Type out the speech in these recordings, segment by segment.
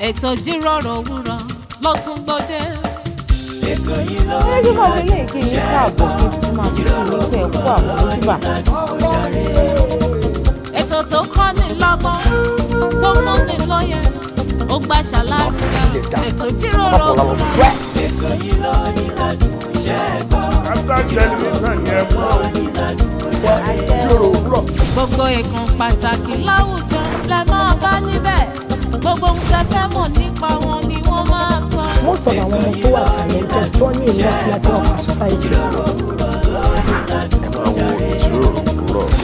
ètò Ijiroro Owuro ló tún gbòde. ètò yìí ló ń bí wọ́n lè kí ní káàbọ̀ kí fún máa fi ìlú fẹ́ kú àwọn ojúbà. ètò tó kọ́ ní lọ́gbọ́n tó fún ní lóye ó gbà ṣàlàyé ètò Ijiroro Owuro. ètò yìí ló ń ìlànà ìṣẹ́gbọ́. gbogbo ìkan pàtàkì láwùjọ lẹ máa bá níbẹ̀ gbogbo ohun tẹ́ fẹ́ mọ̀ nípa wọn ni wọ́n máa sọ. most of àwọn ọmọ tó wà talented tó ní ìlú àti láti ọ̀fà society.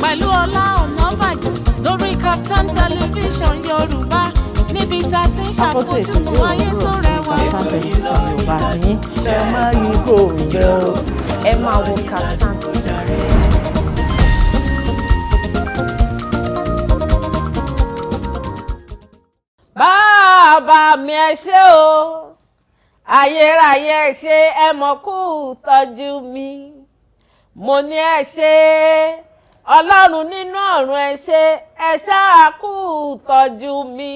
pẹ̀lú Ola Onabajo lórí Startimes Television Yorùbá níbi tá a ti ń ṣàfojúsùn ayé tó rẹwà. Yorùbá yín ẹ máa rí gòrò ẹ máa wo Startimes. bàbá mi ẹ ṣé o ayérayé ẹ ṣé ẹ mọ̀ kú tọ́jú mi mo ní ẹ ṣé ọlọ́run nínú ọ̀run ẹ ṣé ẹ ṣáà kú tọ́jú mi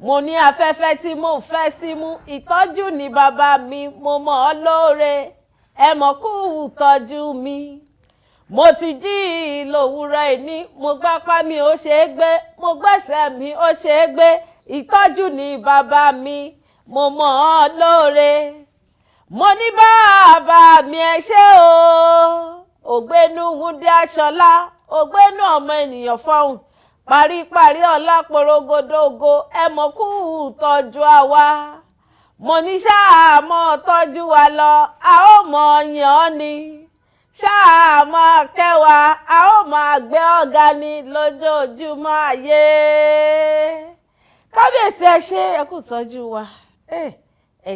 mo ní afẹ́fẹ́ tí mo fẹ́ símú ìtọ́jú ní bàbá mi mo mọ̀ ọ́ lóore ẹ mọ̀ kú tọ́jú mi mo ti jí lówùúrọ̀ ìní mo gbápá mi ó ṣe é gbé mo gbẹ́sẹ̀ mi ó ṣe é gbé ìtọ́jú ní bàbá mi mo mọ̀ ọ́ lóore mo ní bàbá mi ẹ ṣé o ògbénú wúndé aṣọlá ògbénú ọmọ ènìyàn fọhùn paríparí ọlá porogodogo ẹ mọ̀ kú tọ́jú àwa mo ní ṣáà mọ́ tọ́jú wa lọ a ó mọ̀ yàn ọ́ ni ṣáà máa kẹwàá a ó máa gbé ọ̀gá ni lójoojúmọ́ ayé kábíyèsí ẹ ṣé ẹ kú tọ́jú wa ẹ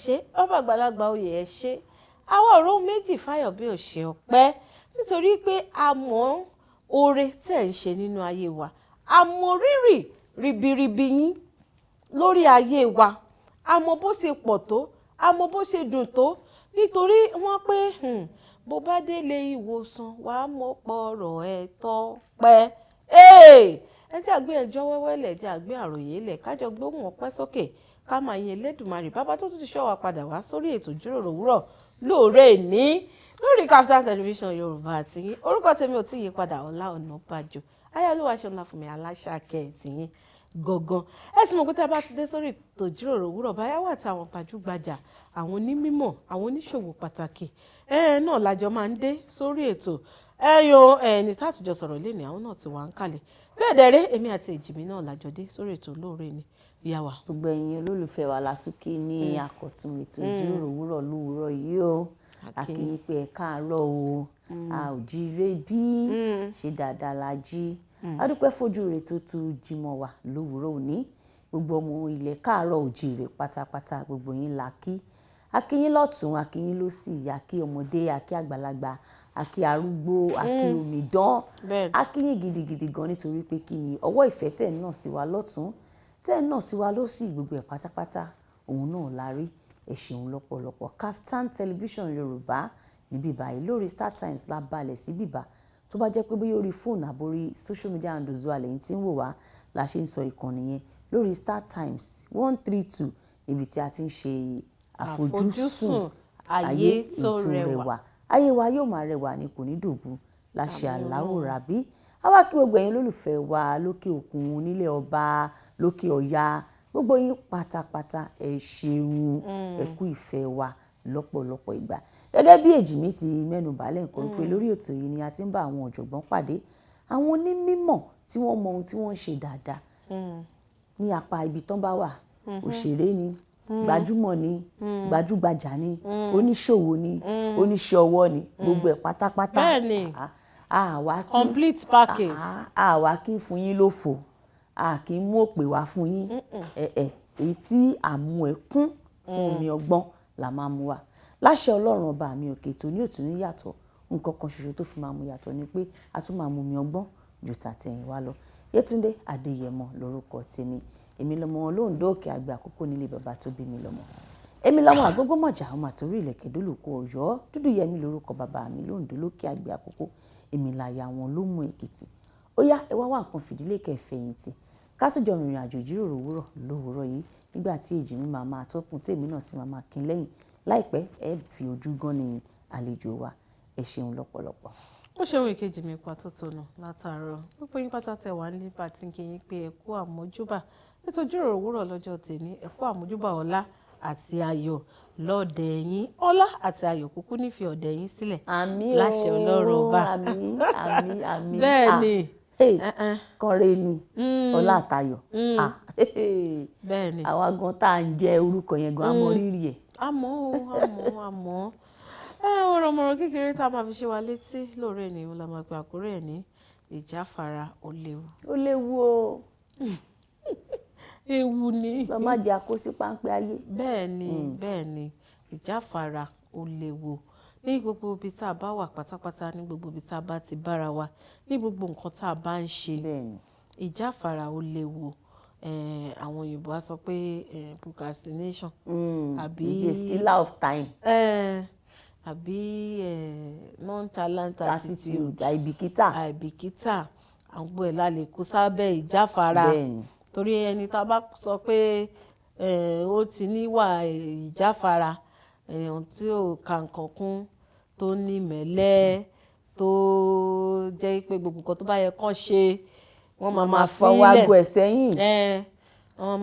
ṣé ọba àgbàlagbà oyè ẹ ṣé àwọn ọ̀rọ̀ méjì fáyọ̀ bí ò ṣe ọpẹ́ nítorí pé a mọ̀ oore tẹ̀ ń ṣe nínú ayé wa a mọ̀ rírì ribiribi yín lórí ayé wa a mọ̀ bó ṣe pọ̀ tó a mọ̀ bó ṣe dùn tó nítorí wọ́n pé bó bá délé ìwòsàn wàá mọ̀ pọ̀rọ̀ ẹ̀ tọ́pẹ́ ẹ jẹ́ àgbé ẹjọ́ wẹ́wẹ́ lẹ̀ jẹ́ àgbé àròyé lẹ̀ kájọ gbóhùn ọpẹ́ sókè ká máa yin Elédùmarè bàbá tó tún ti ṣọ́ wa padà wá sórí ètò Ijiroro Owuro lóòrè ní lórí Startimes Television Yorùbá àti yín orúkọ tèmi ò tí yí padà Ola Onabajo ayálúwa ṣe ńlá fún mi aláṣàkẹ́ ẹ̀tì yín gangan ẹ sì mọ̀ pé tá a bá ti dé sórí ètò Ijiroro Owuro báyà wà tí àwọn gbajúgbajà àwọn onímọ̀ àwọn oníṣòwò pàtàkì náà lájọ máa ń dé sórí ètò ní tàtújọ sọ̀rọ̀ lẹ́nu àwọn náà ti wà ń kalẹ̀ bẹ́ẹ̀ dẹ̀rẹ́ èmi àti èjìmí náà lájọ dé sórí ètò lóòrè ni ìyá wa. gbogbo ẹ̀yin olólùfẹ́ wa látúnkì ní àkọ́tún ètò Ijiroro Owuro lówùúrọ̀ yìí o akínyìn pé ẹ káàárọ̀ o a ò jíire bí ṣe dáadáa la jí a dúpẹ́ fojú rẹ̀ tó tu jímọ̀ wa lówùúrọ̀ òní gbogbo ọmọ ilẹ̀ káàárọ̀ òjíire pátápátá gbogbo yín la kí akínyìn lọ́tún akínyìn lósì akí ọmọdé akí àgbàlagbà akí arúgbó akí omidan akínyìn gidigidi gan nítorí pé kí ni ọwọ́ ìfẹ́ tẹ̀ náà sí wa lọ́tún tẹ́ náà sí wa lósì gbogbo ẹ̀ pátápátá òun náà la rí ẹ ṣeun lọ́pọ̀lọpọ̀ Startimes Television Yorùbá níbí báyìí lórí Startimes la balẹ̀ sí bíbá tó bá jẹ́ pé bóyá orí fóònù àbórí social media handles wa lẹ́yìn tí ń wò wá la ṣe ń sọ ìkànnì yẹn lórí Startimes 132 níbi tí a ti ń ṣe àfojúsùn ayé tó rẹwà ayé wa yóò máa rẹwà ní kò ní dòbu láṣẹ aláwòrán bí àwa kí gbogbo ẹ̀yin olólùfẹ́ wa lókè òkun nílẹ̀ ọba lókè ọ̀yà gbogbo yín pátápátá ẹ ṣeun ẹ kú ìfẹ́ wa lọ́pọ̀lọpọ̀ ìgbà gẹ́gẹ́ bí èjìmí ti mẹ́nu bàálẹ̀ nǹkan pé lórí ètò yìí ni a ti ń bá àwọn ọ̀jọ̀gbọ́n pàdé àwọn onímọ̀ tí wọ́n mọ ohun tí wọ́n ń ṣe dáadáa ní apá ibi tán bá wà òṣèré ni gbajúmọ̀ ni gbajúgbajà ni oníṣòwò ni oníṣẹ́ ọwọ́ ni gbogbo ẹ̀ pátápátá complete package àwa kí n fún yín lófo kí n mú òpè wá fún yín èyí tí àmú ẹ kún fún omi ọgbọ́n la máa mú wa láṣẹ Ọlọ́run ọba mi òkè tó ní òtún ní yàtọ̀ nǹkan kan ṣoṣo tó fi máa mú yàtọ̀ ni pé a tún máa mú omi ọgbọ́n ju tàtẹ̀yìn wá lọ Yétúndé Adéyẹmọ lórúkọ tèmi èmi lọmọ wọn lóńdó òkè àgbà àkókò nílé bàbá tó bí mi lọ́mọ èmi lọmọ Àgbógbómọ̀jà ọmọ àtòrí ìlẹ̀kẹ̀ dólùkọ Ọ̀yọ́ dúdú yẹmi lórúkọ bàbá mi lóńdó lókè àgbà àkókò èmi láya wọn ló mú Èkìtì ó yá ẹ wá nǹkan fìdílé kẹfẹ̀yìntì ká sì jọ rìnrìn àjò ìjíròrò òwúrọ̀ lówùúrọ̀ yìí nígbà tí èjì mi máa máa tọ́kùn tèmi náà sì máa kín lẹ́yìn láìpẹ́ ẹ fi ojú gan ni àlejò wa ẹ ṣeun lọ́pọ̀lọpọ̀. ó ṣeun ìkejì mi pa tó tónù látàárọ̀ gbogbo yín pátá tẹ wá ní pàtí kí yín pé ẹ kú àmójúbà ètò ìjíròrò òwúrọ̀ lọ́jọ́ tèmi ẹ kú àmójúbà ọlá àti ayọ̀ lọ́dẹ yín ọlá àti ayọ̀ kúkú nífẹ̀ẹ́ ọ̀dẹ yín sílẹ̀ láṣẹ Ọlọ́run ọba àmín bẹ́ẹ̀ ni kọrin ni ọlá àtayọ̀ bẹ́ẹ̀ ni àwa gan tá à ń jẹ orúkọ yẹn gan àmọ́ rírì ẹ̀. àmọ́ ọ̀rọ̀ mọ̀rọ̀ kékeré tá a máa fi ṣe wa létí lóore ni ó la máa pe àkórí ẹ̀ ní ìjáfara ó léwu. ó léwu o. ewu ni. lọ má jẹ́ àkóso páńpẹ́ ayé. bẹ́ẹ̀ ni ìjáfara ó léwu ní gbogbo ibi tá a bá wà pátápátá ní gbogbo ibi tá a bá ti bára wa ní gbogbo nǹkan tá a bá ń ṣe ìjáfara ó léwu. Àwọn òyìnbó á sọ pé procrastination àbí it is stealer of time. Àbí nonchalant attitude àìbìkítà àwọn ẹ̀ la lè kó sábẹ́ ìjáfara torí ẹni tá a bá sọ pé ó ti níwà ìjáfara èèyàn tí ò ka nǹkan kún tó ní mẹ́lẹ́ tó jẹ́ pé gbogbo nǹkan tó bá yẹ kán ṣe wọ́n máa fọwọ́ aago ẹ̀ sẹ́yìn wọ́n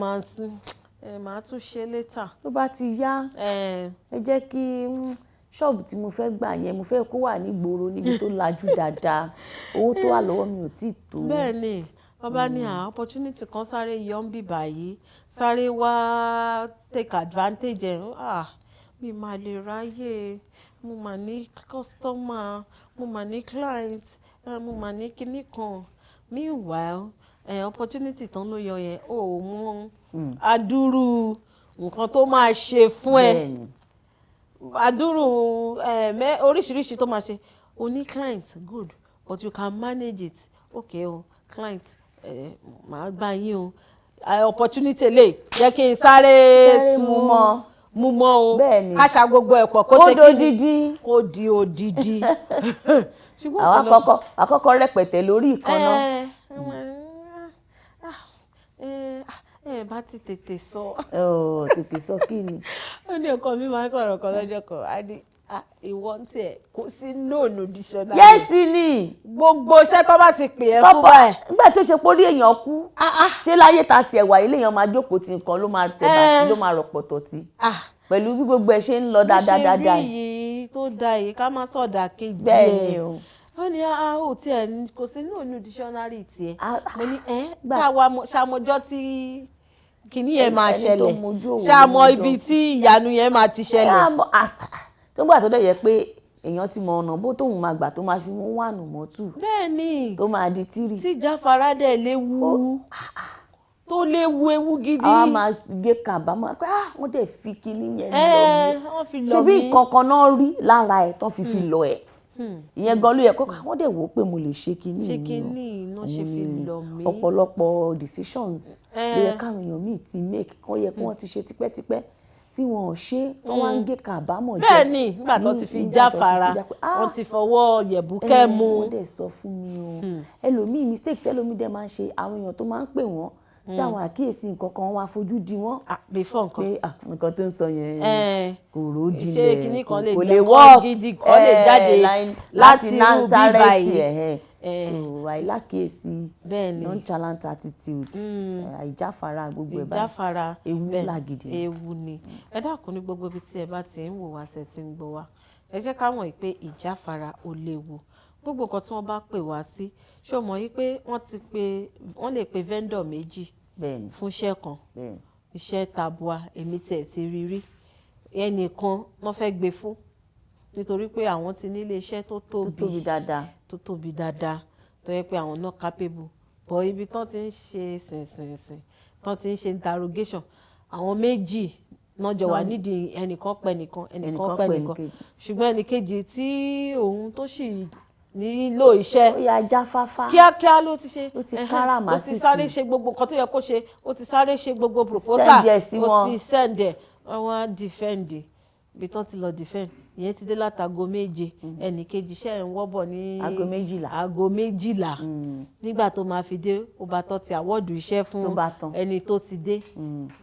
máa tún ṣe létà. tó bá ti yá ẹ jẹ́ kí ṣọ́ọ̀bù tí mo fẹ́ gbà yẹn mo fẹ́ kó wà nígboro níbi tó lajú dáadáa owó tó wà lọ́wọ́ mi ò tí ì tó. bẹ́ẹ̀ ni bàbá ní opportunity kan sáré yọ ń bì báyìí sáré wá take advantage ẹ̀ mi máa lè ráyè mo mà ní customer mo mà ní client mo mà ní kinní kan meanwhile opportunity tán ló yọ yẹn ó mú adúrú nǹkan tó máa ṣe fún ẹ adúrú oríṣiríṣi tó máa ṣe o ní client good but you can manage it okay o client màá gbà yín o opportunity lè jẹ́ kí n sáré mú mọ́ o káṣá gbogbo ẹ̀pọ̀ kó ṣe kí kó di odidi. àwọn àkọ́kọ́ rẹpẹtẹ lórí ìkànnà. Bá ti tètè sọ. Tètè sọ kí ni. Ó ní ọkọ mi máa ń sọ̀rọ̀ kan lọ́jọ́ kan á ní ìwọ ń tiẹ̀ kò sí nóònù dictionary. Yẹ́sì ni. Gbogbo iṣẹ́ tó bá ti pè é fún báyìí. Nígbà tí ó ṣe pórí èèyàn kú ṣé láyé ta tiẹ̀ wà ilé èèyàn máa jókòó ti nǹkan ló máa tẹ̀ bàtí ló máa rọ̀pọ̀tọ̀ tí. Pẹ̀lú bí gbogbo ẹ̀ ṣe ń lọ dáadáa. Ṣé rí yìí tó da yìí ká má sọ̀dà kejì ẹ̀. Bẹ́ẹ̀ ni o. Ó ní ó tiẹ̀ kò sí nóònù dictionary tiẹ̀. Mo ní ṣàmọ́jọ́ tí kìíní yẹn máa ṣẹlẹ̀ ṣàmọ́ ibi tí ìyanu yẹn máa ti ṣẹlẹ̀. Tó gbà tó dẹ̀ yẹ pé èèyàn ti mọ ọ̀nà bó tóun máa gbà tó máa fi mú wànù mọ́tù. Bẹ́ẹ̀ni tó máa di tírì. tí jáfara dẹ̀ léwu tó léwu ewu gidi. àwa máa gé kàbámọ̀ pé wọ́n dẹ̀ fi kíní yẹn lọ mí. ṣé bí nǹkan kan náà rí lára ẹ̀ tán fi lọ ẹ̀. ìyẹn gan ló yẹ kó wọ́n dẹ̀ wò ó pé mo lè ṣe kíní yìí. ṣé kíní iná ṣe fi lọ mí. ọ̀pọ̀lọpọ̀ decisions ló yẹ káwọn èèyàn míì ti make kán yẹ kí wọ́n ti ṣe tipẹ́tipẹ́ tí wọn ò ṣe wọ́n wá ń gé kàbámọ̀ jẹ. bẹ́ẹ̀ ni nígbà tó ti fi jáfara wọ́n ti fọwọ́ yẹ̀bùkẹ́ mu. wọ́n dẹ̀ sọ fún mi o ẹlòmíì mistake tẹ́lòmíì dẹ̀ máa ń ṣe àwọn èèyàn tó máa ń pè wọ́n sí àwọn àkíyèsí nǹkan kan wọn afojú di wọ́n. before nǹkan pé nǹkan tó ń sọ yẹn kò rò jinlẹ̀ ṣé kinní kan lè lè work gidi kan lè jáde láti irú bíbáyìí. so àìlákíyèsí nonchalant attitude àìjáfara gbogbo ẹ̀ báyìí ewu lágidi. ewu ni ẹ dákun ní gbogbo ibi tí ẹ bá ti ń wò wá tẹ̀ tí ń gbọ́ wá ẹ jẹ́ ká mọ̀ pé ìjáfara ó léwu gbogbo nǹkan tí wọ́n bá pè wá sí ṣé o mọ̀ yí pé wọ́n lè pe vendor méjì fún iṣẹ́ kan iṣẹ́ tabua èmi tiẹ̀ ti rí ẹnìkan wọ́n fẹ́ gbé fún nítorí pé àwọn ti ní ilé iṣẹ́ tó tóbi dáadáa tó yẹ pé àwọn náà capable bọ̀ ibi tán ti ń ṣe sìnsìnsìn tán ti ń ṣe interrogation àwọn méjì náà jọ wà nídìí ẹnìkan pẹ́ nìkan ṣùgbọ́n ẹnìkejì tí òun tó sì nílò iṣẹ́ ó yà jáfáfá kíákíá ló ti ṣe ó ti káràmásìkì ó ti sáré ṣe gbogbo nǹkan tó yẹ kó ṣe ó ti sáré ṣe gbogbo proposal ó ti send ẹ̀ wọ́n á defend ibi tán ti lọ defend ìyẹn ti dé látago 7 ẹnì kejì ṣe ń wọ́bọ̀ ní aago 12 nígbà tó máa fi dé ó bá tọ́ ti àwọ́dù iṣẹ́ fún ẹni tó ti dé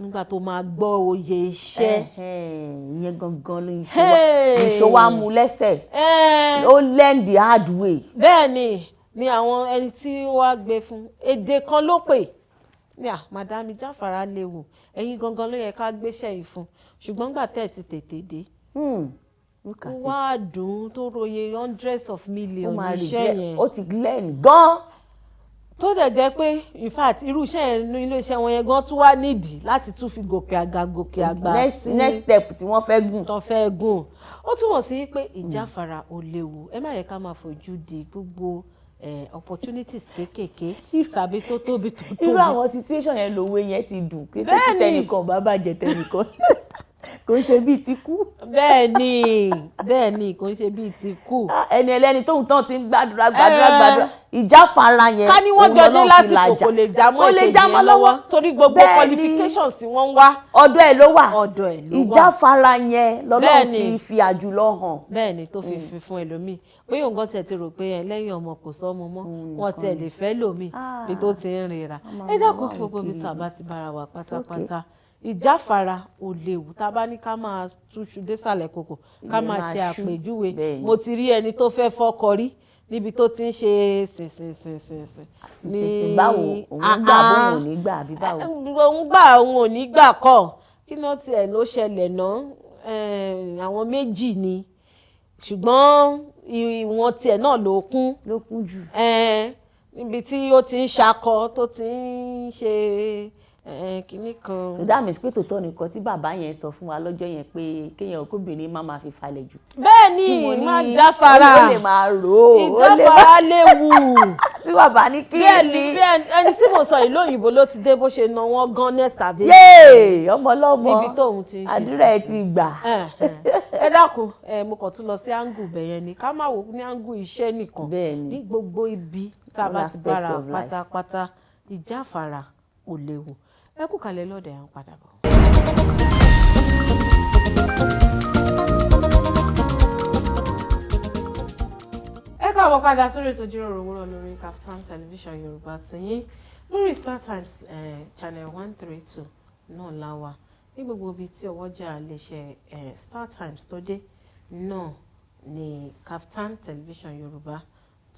nígbà tó máa gbọ́ oyè iṣẹ́. ìyẹn gangan ló ń ṣe wá ìṣòwò amúlẹ́sẹ̀ ó learn the hard way. bẹ́ẹ̀ ni àwọn ẹni tí ó wá gbé fún èdè kan ló pè ní madam Ijafara léwu ẹ̀yin gangan ló yẹ ká gbéṣẹ́ yìí fún ṣùgbọ́n gbà tẹ́ ti tètè dé wá dùn tó roye hundreds of millions iṣẹ́ yẹn ó ti learn gan. tó dẹ̀ jẹ́ pé in fact irú iṣẹ́ yẹn ní ilé iṣẹ́ wọn yẹn gan tún wá nídìí láti tún fi gòkè àgbà next step tí wọ́n fẹ́ gùn. ó túmọ̀ sí pé Ijafara ò léwu ẹ má yẹ ká máa fojú di gbogbo opportunities kéékèèké tàbí tó tóbi. irú àwọn situation yẹn lòwe yẹn ti dùn kété tí tẹnìkan bá bàjẹ́ tẹnìkan kò ń ṣe bíi ti kú. bẹ́ẹ̀ ni kò ń ṣe bíi ti kú. ẹni ẹlẹ́ni tóun tán ti ń gbàdúrà Ijafara yẹn ká ní wọ́n jọ dé lásìkò kò lè já mọ́ èkejì lọ́wọ́ torí gbogbo qualifications tí wọ́n ń wá ọ̀dọ̀ ẹ̀ ló wà Ijafara yẹn lọ́lọ́run fi àjùlọ hàn. bẹ́ẹ̀ ni tó fi fún ẹlòmíì pé òun gan tiẹ̀ ti rò pé lẹ́yìn ọmọ kò sọ́mọ mọ́ wọn tiẹ̀ lè fẹ́ lòmíì bí tó ti ń rira ẹ dákun gbogbo bí tàbá ti bára wà pátápátá Ijafara ò léwu tá a bá ní ká máa túṣu désàlẹ̀ kòkò ká máa ṣe àpèjúwe mo ti rí ẹni tó fẹ́ fọ́kọ rí níbi tó ti ń ṣe sìnsìn báwo òun gbà bóun ò ní gbà àbí báwo. òun gbà òun ò ní gbà kọ́ kí ló tiẹ̀ ló ṣẹlẹ̀ náà àwọn méjì ni ṣùgbọ́n ìwọ̀n tiẹ̀ náà ló kún jù níbi tí ó ti ń ṣakọ tó ti ń ṣe kìíní kan. so that means pé tòótọ́ nìkan tí bàbá yẹn sọ fún wa lọ́jọ́ yẹn pé kéèyàn kóbìnrin má máa fi falẹ̀ jù. bẹ́ẹ̀ ni má Ijafara ó lè máa rò ó Ijafara léwu tí bàbá ní kí ni. ẹni tí mo sọ ìlú òyìnbó ló ti dé bó ṣe na wọn gan next tàbí. ọmọ ọlọ́mọ níbi tóun ti ń ṣe àdúrà ẹ ti gbà. ẹ dákun mo kàn tún lọ sí áńgù bẹ̀yẹn ni ká má wò ní áńgù iṣẹ́ nìkan ní gbogbo ibi tá a bá ti bára pátápátá Ijafara ò léwu. ẹ kú kalẹ̀ lọ́dẹ̀ à ń padà bọ̀. ẹ káàbọ̀ padà sórí ètò Ijiroro Owuro lórí Kaftan television Yorùbá tìyín lórí Startimes Channel 132 náà láwà ní gbogbo ibi tí ọwọ́jà iléeṣẹ́ Startimes tó dé náà ní Kaftan television Yorùbá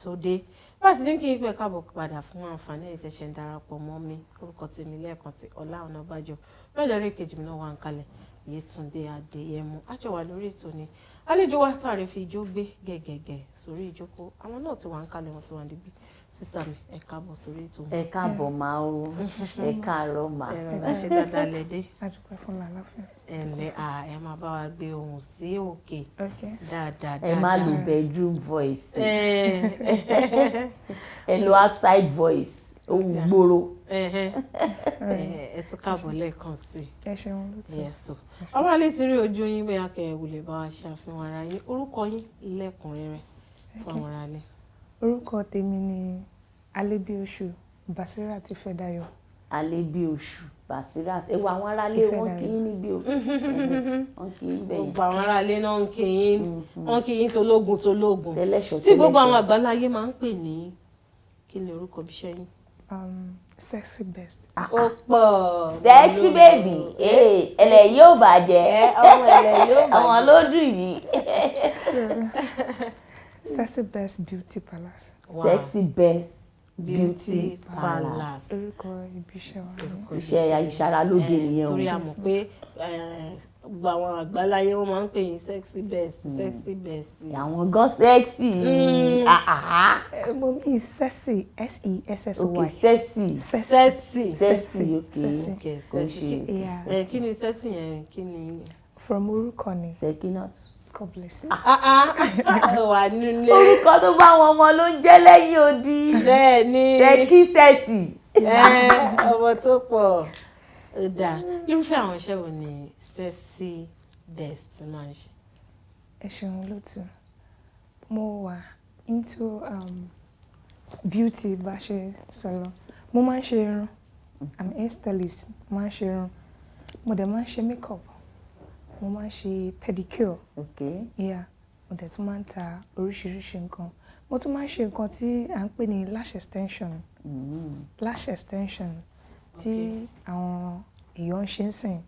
tó dé bá ti dín kí n pẹ́ káàbọ̀ padà fún àǹfààní ìtẹ̀sẹ̀ ń darapọ̀ mọ́ mi orúkọ tèmi lẹ́ẹ̀kan sí Ola Onabajo bẹ́ẹ̀ lórí kejì mi náà wà ń kalẹ̀ Yétúndé Adéyẹmú àjọwà lórí ètò ni àlejò wa tààrẹ fi ijó gbé gẹ́gẹ́gẹ́ sórí ìjókòó àwọn náà ti wà ń kalẹ̀ wọn ti wà níbí sísá mi ẹ káàbọ̀ sórí ètò mi. ẹ káàbọ̀ máa o ẹ káàárọ̀ máa. ẹ rọra ṣe dáadáa lẹ́dẹ́. adúpẹ́ fún làlàáfíà. ẹ máa bá wa gbé ohùn sí òkè dáadáa. ẹ má lo bedroom voice ẹ lo outside voice ohùn gbòòrò. ẹ tún káàbọ̀ lẹ́ẹ̀kan sí i. ẹ ṣeun ló ti. yẹsọ ọmọ alẹ́ ti rí ojú yín bóyá kẹ̀wù lè bá wa ṣe àfihàn ara yín orúkọ yín lẹ́kùnrẹ́rẹ́ fún àwọn ará ilé. orúkọ tèmi ni Alebiosu Basirat Ifedayo. Alebiosu Basirat ẹ wo àwọn aráalé wọn kì í níbí o wọn kì í bẹyìn. gbogbo àwọn aráalé náà ń kì í wọn kì í tológun tí gbogbo àwọn àgbáláyé máa ń pè ní kí ni orúkọ bí iṣẹ́ yín. Sexy best. ó pọ̀. Sexy baby ẹlẹ yóò bàjẹ́ ọmọ ẹlẹ yóò bàjẹ́ àwọn ló dùn yìí. Sexy best beauty palace. Wow. Sexy best beauty palace. orúkọ ibi iṣẹ́ wa. iṣẹ́ ìsara lóge nìyẹn o. torí a mọ̀ pé gbogbo àwọn àgbáláyé wọn máa ń pè yín sexy best. àwọn gan sexy. mo ní sexy sessy. okay sexy. okay sexy. kí ni sexy yẹn kí ni. from orúkọ ni. Sekinat. God bless you. wà nílé. orúkọ tó bá wọn ọmọ ló ń jẹ́ lẹ́yìn odi. bẹ́ẹ̀ ni. sẹ́kí. ọmọ tó pọ̀ ó dáa irúfẹ́ àwọn iṣẹ́ wo ni sexy best máa ń ṣe. ẹ ṣeun lótú mo wà into beauty bá ṣe sọlọ mo máa ń ṣe irun I'm a stylist máa ń ṣe irun mo dẹ̀ máa ń ṣe makeup mo máa ń ṣe pedicure. Okay. Yeah, mo dẹ̀ tún máa ń ta oríṣiríṣi nǹkan. Mo tún máa ń ṣe nǹkan tí à ń pè ní lash extension. Lash extension tí àwọn èèyàn ń ṣe ń sìn.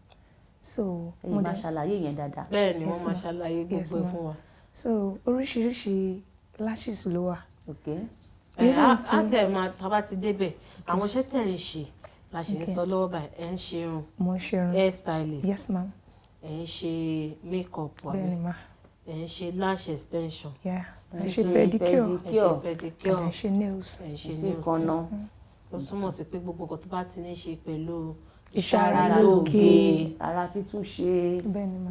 So mo máa ṣàlàyé yẹn dáadáa. Bẹ́ẹ̀ ni wọ́n máa ṣàlàyé gbogbo ẹ̀ fún wa. So oríṣiríṣi lashes ló wà. Okay. Á tẹ̀ máa tá bá ti débẹ̀ àwọn iṣẹ́ tẹ̀ ń ṣe la ṣe ń sọ lọ́wọ́ báyìí. Ẹ ń ṣe irun. Mo ń ṣe irun. Hair stylist. Yes ma'am. Ẹ ń ṣe makeup wa. Bẹ́ẹ̀ ni ma. Ẹ ń ṣe lash extension. Yeah. Ẹ ń ṣe pedicure. Ẹ ń ṣe pedicure. Ẹ ń ṣe nails. Ẹ ń ṣe nails. Ó túmọ̀ sí pé gbogbo nǹkan tó bá ti ní ṣe pẹ̀lú ìṣaralóge, ara títún ṣe. bẹ́ẹ̀ ni ma.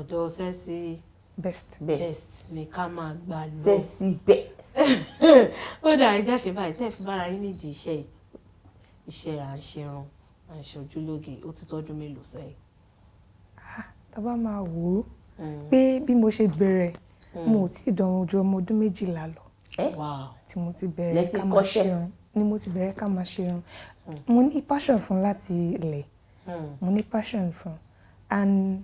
Ọ̀dọ̀ sẹ́sì Best. ni ká máa gbà lọ. Sẹ́sì best. Ó dà ẹja ṣe báyìí tẹ́ fi bára yín nídìí iṣẹ́ à ń ṣerun à ń ṣojúlóge ó ti tọ́dún mélòó sẹ́yìn. Tá bá máa wò ó pé bí mo ṣe bẹ̀rẹ̀ mo ò tí ì dán ju ọmọ ọdún 12 lọ. Tí mo ti bẹ̀rẹ̀ ká máa ṣerun ni mo ti bẹ̀rẹ̀ ká máa ṣerun. Mo ní passion fún láti ilẹ̀. Mo ní passion fún and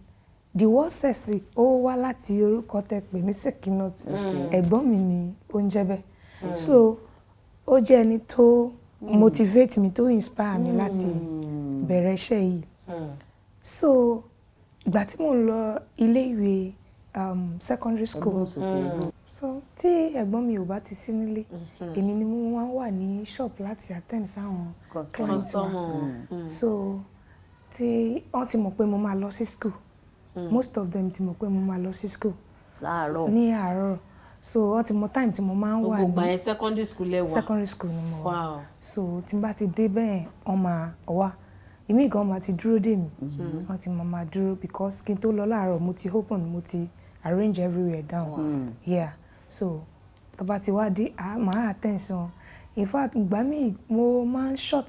the word sẹ́sì ó wá láti orúkọ tẹ́ pè ní Sekinat. Ẹ̀gbọ́n mi ni ó ń jẹ́ bẹ́ẹ̀. So ó jẹ́ ẹni tó motivate mi tó inspire mi láti bẹ̀rẹ̀ iṣẹ́ yìí. So ìgbà tí mo lọ ilé ìwé secondary school. So tí ẹ̀gbọ́n mi ò bá ti sí nílé èmi ni mo máa ń wà ní shop láti attend sáwọn clients wa. So tí wọ́n ti mọ̀ pé mo máa lọ sí school. Most of them ti mọ̀ pé mo máa lọ sí school ní àárọ̀. So wọ́n ti mọ̀ time tí mo máa ń wà ní. Gbogbo àyẹn secondary school lẹ wà. Secondary school ni mo wà. So tí n bá ti dé bẹ́ẹ̀ wọ́n máa wá. Èmi gan máa ti dúró dè mí. Wọ́n ti máa dúró because kí n tó lọ láàárọ̀ mo ti open mo ti arrange everywhere down. Yeah. So tó bá ti wá dé màá attend sí wọn. In fact ìgbà míì mo máa ń short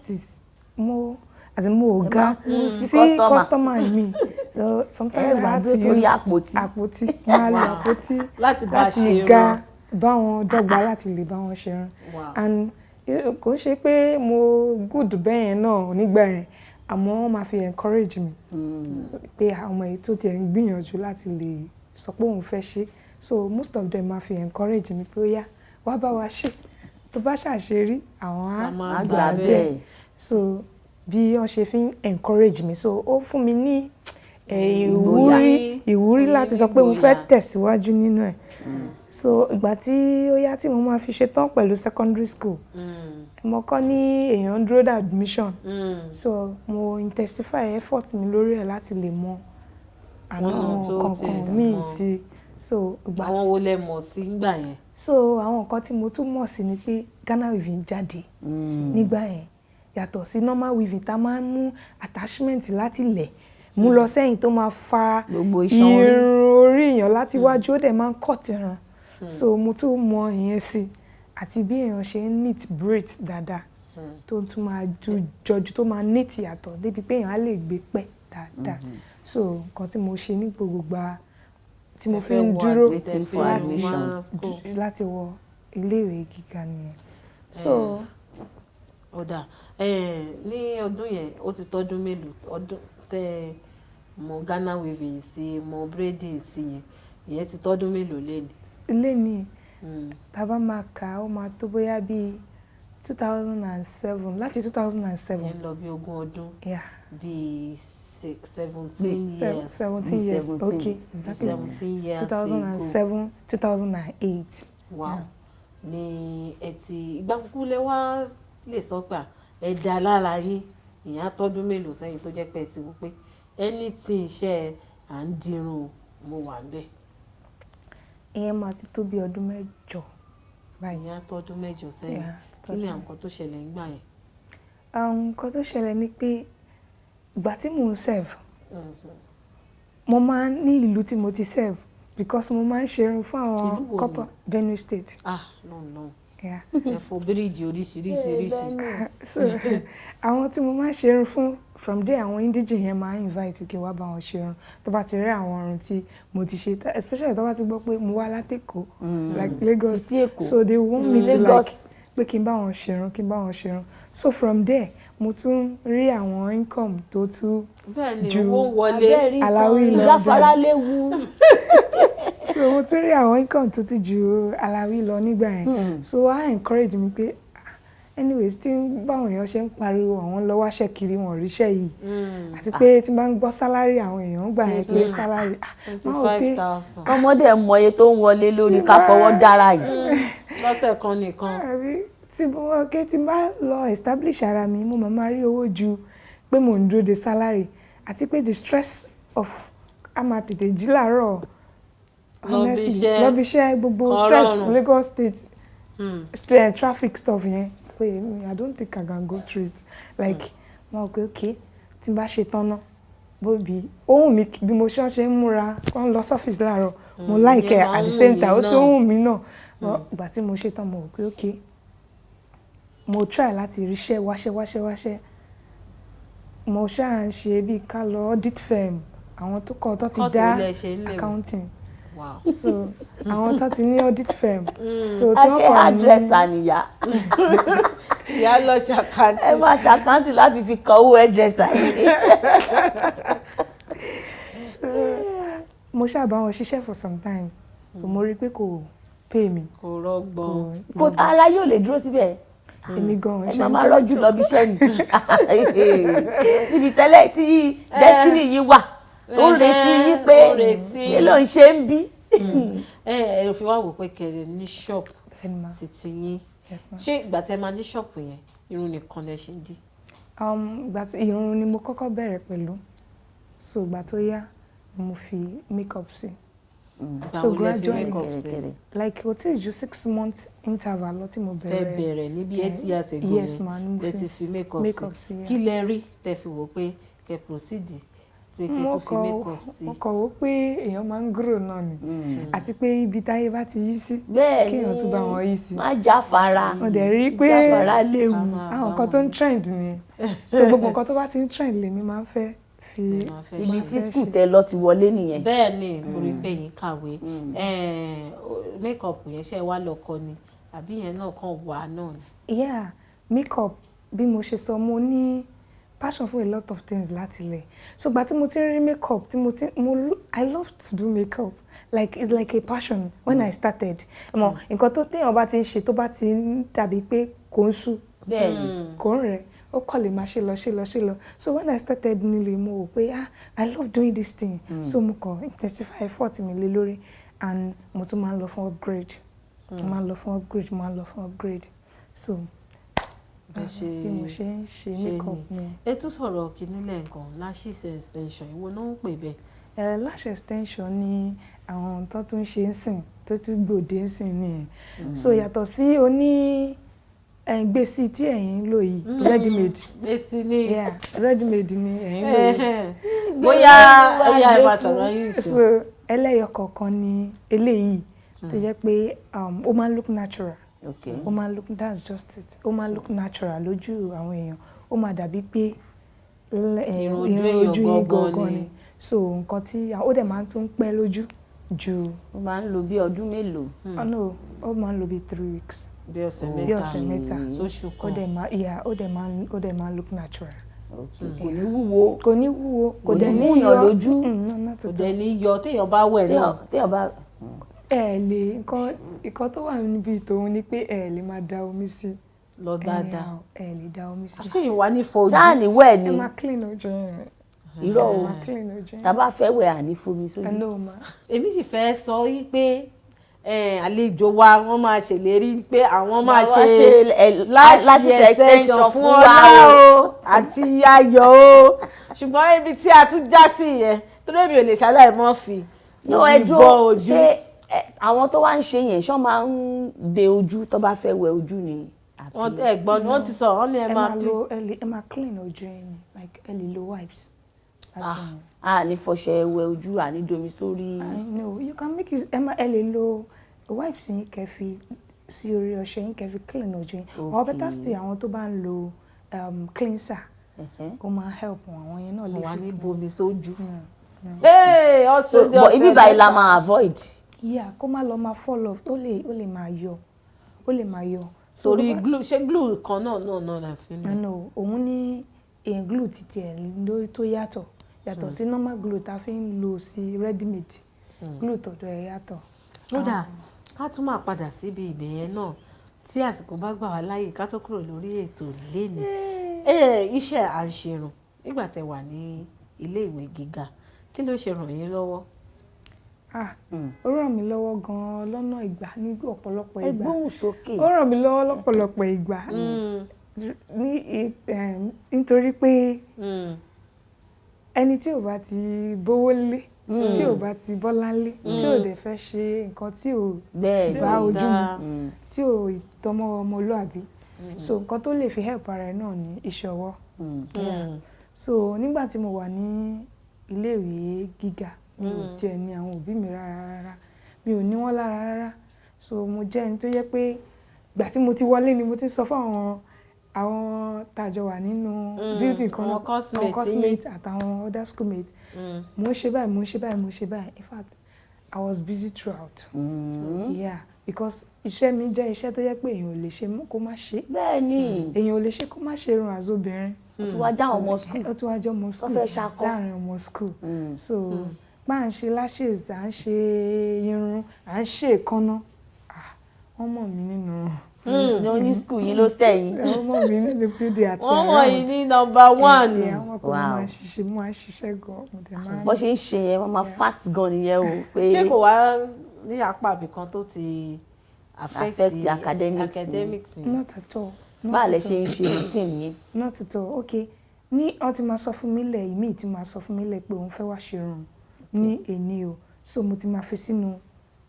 mo ò ga sí customer mi. So sometimes I had to use àpótí máa lo àpótí láti ga bá wọn dọ́gba láti lè bá wọn ṣerun. And kò ṣe pé mo good bẹ́ẹ̀ yẹn náà nígbà yẹn àmọ́ wọ́n máa fi encourage mi pé ọmọ yìí tó tiẹ̀ ń gbìyànjú láti lè sọ pé òun fẹ́ ṣe. So most of them máa fi encourage mi pé ó yá wá bá wa ṣe tó bá ṣàṣe rí àwọn á gbà bẹ́ẹ̀. So bí wọ́n ṣe fi ń encourage mi so ó fún mi ní ìwúrí láti sọ pé mo fẹ́ tẹ̀síwájú nínú ẹ̀. So ìgbà tí ó yá tí mo máa fi ṣetán pẹ̀lú secondary school mo kọ́ ní èèyàn dúró dé admission. So mo intensify effort mi lórí ẹ̀ láti lè mọ àwọn kankan míì sí. So àwọn wo lẹ mọ̀ sí nígbà yẹn. So àwọn nǹkan tí mo tún mọ̀ sí ni pé Ghana weaving jáde nígbà yẹn yàtọ̀ sí normal weaving tá máa ń mú attachment láti lẹ̀ mú lọ sẹ́yìn tó máa fa irun orí èèyàn láti wájú ó dẹ̀ máa ń cut irun. So mo tún mọ ìyẹn sí àti bí èèyàn ṣe ń knit braids dáadáa tó tún máa jọjú tó máa knit yàtọ̀ débi pé èèyàn á lè gbé pẹ́ dáadáa. So nǹkan tí mo ṣe ní gbogbo gbà tí mo fi ń dúró láti wọ iléèwé gíga nìyẹn. So ọ̀dà ní ọdún yẹn ó ti tọ́dún mélòó ọdún tẹ mọ Ghana weaving sí mọ braiding sí yẹn ìyẹn ti tọ́dún mélòó léni tá bá máa kà ó máa tó bóyá bíi 2007 láti 2007. yẹn lọ bí 20 ọdún bíi 17 years okay exactly 2007 2008. Wow. Ní ẹtì ìgbà kúkú lẹ wá lè sọ pé ẹ dá lára yín ìyẹn àtọ́dún mélòó sẹ́yìn tó jẹ́ pé ẹ ti wò pé anything iṣẹ́ à ń dirun mo wà ń bẹ̀. Ìyẹn máa ti tó bí ọdún 8 báyìí. Ìyẹn àtọ́dún 8 sẹ́yìn kí ni nǹkan tó ṣẹlẹ̀ nígbà yẹn. Nǹkan tó ṣẹlẹ̀ ni pé ìgbà tí mò ń serve mo máa ń ní ìlú tí mo ti serve because mo máa ń ṣerun fún àwọn couple Benue State. No. Ẹ̀fọ́ bíríìjì oríṣiríṣi. So àwọn tí mo máa ń ṣerun fún from there àwọn indigene yẹn máa ń invite kí wá bá wọn ṣerun tó bá ti rí àwọn ọrùn tí mo ti ṣe especially tó bá ti gbọ́ pé mo wá látẹ̀kọ́ like Lagos so they want me to like pé kí n bá wọn ṣerun so from there mo tún rí àwọn income tó tún ju aláwí lọ jáfara léwu. So mo tún rí àwọn income tó tún ju aláwí lọ nígbà yẹn so I encourage mi pé anyways tí báwọn èèyàn ṣe ń pariwo àwọn lọ wáṣẹ́ kiri wọn ríṣẹ́ yìí àti pé tí bá ń gbọ́ sálárì àwọn èèyàn gbà yẹn pé sálárì 25,000 ọmọdé mọye tó ń wọlé lórí ká fọwọ́ dára yìí lọ́sẹ̀ kan nìkan. tí mo ké tí bá lọ establish ara mi mo máa rí owó ju pé mò ń dúró de sálárì àti pé the stress of a máa tètè jí láàárọ̀ honestly lọ́bi iṣẹ́ gbogbo stress Lagos State traffic stuff yẹn pé I don't think I can go through it like mo pé okay tí n bá ṣe tán náà bóbi ohun mi bí mo ṣe ń múra kàn lọ sọ́fíìsì láàárọ̀ mo like at the same time ó tún ohun mi náà ìgbà tí mo ṣe tán mo pé okay mo try láti ríṣẹ́ wáṣẹ́ mo ṣáà ń ṣe bí ká lọ audit firm àwọn tó kọ́ tó ti dá accounting so àwọn tó ti ní audit firm so tí wọ́n kọ́ ní hairdresser nìyá ìyá lọ ṣàkántì ẹ máa ṣàkántì láti fi kọ owó hairdresser yìí. mo ṣáà bá wọn ṣiṣẹ́ for some times so mo rí pé kò pay mi kò rọgbọn kò ara yóò lè dúró síbẹ̀ èmi gan ẹ máa rọ́jú lọ bí iṣẹ́ ni níbi tẹ́lẹ̀ tí destiny yìí wà tó ń retí yí pé kí ló ń ṣe ń bí. ẹ fi wá wò pé kẹrẹ ní ṣọ́ọ̀bù títí yín ṣé ìgbà tẹ́ máa ní ṣọ́ọ̀bù yẹn irun nìkan lẹ ṣe ń dí. ìgbà tí irun ni mo kọ́kọ́ bẹ̀rẹ̀ pẹ̀lú so ìgbà tó yá mo fi makeup sí so gradually like o ti ju 6 months interval lọ tí mo bẹ̀rẹ̀. tẹ́ bẹ̀rẹ̀ níbi 8 years ago yes ma ni mo fi makeup sí kí lẹ rí tẹ́ fi wò pé kẹ́ proceed mo kọ̀ wò pé èèyàn máa ń grow náà ni àti pé ibi táyé bá ti yí sí kéèyàn tún bá wọn yí sí. má jáfara mo dẹ̀ rí pé jáfara léwu àwọn nǹkan tó ń trend ni so gbogbo nǹkan tó bá ti ń trend lèmi máa ń fẹ́ fi ibi tí school tẹ lọ ti wọlé nìyẹn. bẹ́ẹ̀ ni torí pé yín kàwé makeup yẹn ṣe wá lọ́kọ ni àbí yẹn náà kàn wà náà ni. yeah makeup bí mo ṣe sọ mo ní passion for a lot of things láti lẹ̀ so gba tí mo ti rí makeup tí I love to do makeup like it's like a passion when I started mo nǹkan tó téèyàn bá ti ń ṣe tó bá ti ń dàbí pé kò ń sú kò ń rẹ̀ ó kọ́ lè máa ṣe lọ so when I started nílé mo wò pé I love doing this thing so mo kàn intensify effort mi lé lórí and mo tún máa ń lọ fún upgrade máa ń lọ fún upgrade so bí mo ṣe ń ṣe makeup mi. ẹ tún sọ̀rọ̀ kìíní lẹ́ẹ̀kan lashes extension ìwo náà ń pè bẹ́ẹ̀. lash extension ni àwọn tó tún ṣe ń sìn tó tún gbòde ń sìn nìyẹn so yàtọ̀ sí oní gbèsè tí ẹ̀yin ń lò yìí ready made gbèsè ni ready made ni ẹ̀yin lò yìí bóyá ẹ bá sọ̀rọ̀ yìí so ẹlẹ́yọ kọ̀ọ̀kan ni eléyìí tó jẹ́ pé ó máa ń look natural. Okay. Ó máa look, that's just it. Ó máa look natural lójú àwọn èèyàn. Ó máa dàbí pé irun ojú yín gangan ni. So nǹkan tí ó dẹ̀ máa tún pẹ́ lójú ju. Ó máa ń lo bí ọdún mélòó. No, ó máa ń lo bí 3 weeks. Bí ọ̀sẹ̀ mẹ́ta. Sóṣù kan. Ó dẹ̀ máa look natural. Kò ní wúwo. Kò ní wúwo. Kò dẹ̀ ní yọ lójú. Kò dẹ̀ ní yọ téèyàn bá wẹ̀ náà. Téèyàn bá ẹ lè nǹkan tó wà níbi tòun ni pé ẹ lè máa da omi sí lọ dáadáa ẹ lè da omi sí. àṣé ìwà ní fojú sáà ní wẹ̀ ni ẹ máa clean ojú yẹn irọ́ o tá bá fẹ́ wẹ̀ àní fomi sójú. èmi sì fẹ́ sọ yí pé àlejò wa wọ́n máa ṣèlérí pé àwọn máa ṣe lash extension fún Ọlá o àti Ayọ̀ o ṣùgbọ́n ibi tí a tún já sí yẹn tó lè mi ò lè ṣàlàyé mọ́ fi. no ẹ dúró ṣé àwọn tó wá ń ṣe yẹn ṣọ́ máa ń de ojú tó bá fẹ́ wẹ ojú ni. wọ́n ẹ̀gbọ́n ni wọ́n ti sọ wọ́n ní ẹ máa clean ojú yín like ẹ lè lo wipes. ní fọṣẹ wẹ ojú àní domi sórí. no you can make use ẹ lè lo wipes yín kẹ́ fi sí orí ọṣẹ yín kẹ́ fi clean ojú yín or better still àwọn tó bá ń lo cleanser ó máa help àwọn yẹn náà lè fi. wà ní bomi sójú. but ibi báyìí la máa avoid. Yeah, kó má lọ máa fall off ó lè máa yọ torí glue ṣé glue kan náà la fi ń lò. no òun ní glue títí ẹ̀ lórí tó yàtọ̀ sí normal glue tá a fi ń lò sí ready made glue tọ̀dọ̀ ẹ̀ yàtọ̀. ó dà ká tún máa padà síbi ibẹ̀ yẹn náà tí àsìkò bá gbà wá láàyè ká tó kúrò lórí ètò lénìí. Iṣẹ́ à ń ṣerun nígbà tẹ́ wà ní ilé ìwé gíga kí ló ṣe ràn yín lọ́wọ́? Ó ràn mí lọ́wọ́ gan-an lọ́nà ìgbà ní ọ̀pọ̀lọpọ̀ ìgbà. Ẹ gbóhùn sókè. Ó ràn mí lọ́wọ́ lọ́pọ̀lọpọ̀ ìgbà nítorí pé ẹni tí ò bá ti bówó lé tí ò bá ti bọ́lá lé tí ò dẹ̀ fẹ́ ṣe nǹkan tí ò bá ojú mu tí ò tọmọ ọmọlúàbí so nǹkan tó lè fi help ara ẹ̀ náà ní iṣẹ́ ọwọ́. So nígbà tí mo wà ní iléèwé gíga mi ò tiẹ̀ ní àwọn òbí mi rárá mi ò ní wọ́n lára rárá so mo jẹ́ ẹni tó yẹ pé ìgbà tí mo ti wọlé ni mo ti sọ fún àwọn tàjọ wà nínú building kan náà àwọn classmates àtàwọn other schoolmates mo ń ṣe báyìí in fact I was busy throughout. Yeah, because iṣẹ́ mi jẹ́ iṣẹ́ tó yẹ pé èèyàn ò lè ṣe kó má ṣe. Bẹ́ẹ̀ni. Èèyàn ò lè ṣe kó má ṣe irun àzóbìnrin. Ó ti wá já ọmọ school. Ó ti wá já ọmọ school. Ó fẹ́ ṣakọ. Láàrin ọmọ school. So bá ń ṣe lashes à ń ṣe irun à ń ṣe èékánná wọ́n mọ̀ mí nínú ní school yìí ló sẹ́yìn. wọ́n mọ̀ mí nínú beauty àti wọ́n mọ̀ yìí ní number 1. Àwọn ọkọ̀ mo máa ń ṣiṣẹ́ gan-an. Bó ṣe ń ṣe yẹn wọ́n máa fast gan nìyẹn o. Ṣé kò wá ní apá àbìkan tó ti affect academics? Not at all. Báà lẹ ṣe ń ṣe routine yẹn. Not at all. Okay, ní wọ́n ti máa sọ fún mi lẹ̀ ìmí ti máa sọ fún mi lẹ̀ pé òun fẹ́ wá ṣe irun ní èní o so mo ti máa fi sínú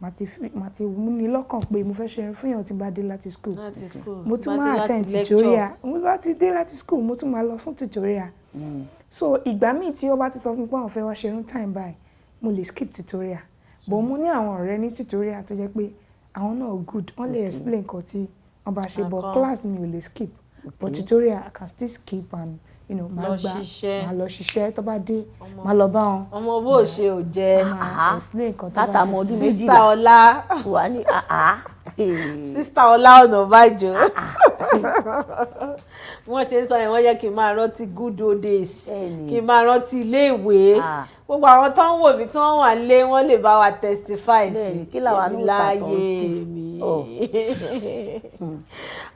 màá ti mú ní lọ́kàn pé mo fẹ́ ṣe irun fún yàn tí bá dé láti school mo tún máa attend tutorial mo bá ti dé láti school mo tún máa lọ fún tutorial so ìgbà míì tí ó bá ti sọ fún mi pé àwọn fẹ́ wá ṣe irun time by mo lè skip tutorial but mo ní àwọn ọ̀rẹ́ ní tutorial tó jẹ́ pé àwọn náà good wọ́n lè explain nǹkan tí wọ́n bá ṣe but class mi ò lè skip but tutorial I can still skip and máa lọ ṣiṣẹ́ tó bá dé máa lọ bá wọn. Ọmọ bó ṣe ò jẹ látàmọ́ ọdún 12 Sista Ọlá wà ní Sista Ola Onabajo wọ́n ṣe ń sọ yẹn wọ́n yẹ kí n máa rántí good old days kí n máa rántí iléèwé gbogbo àwọn tó ń wò mí tí wọ́n wà lé wọ́n lè bá wa testify sí kí làwa ní láyé mi.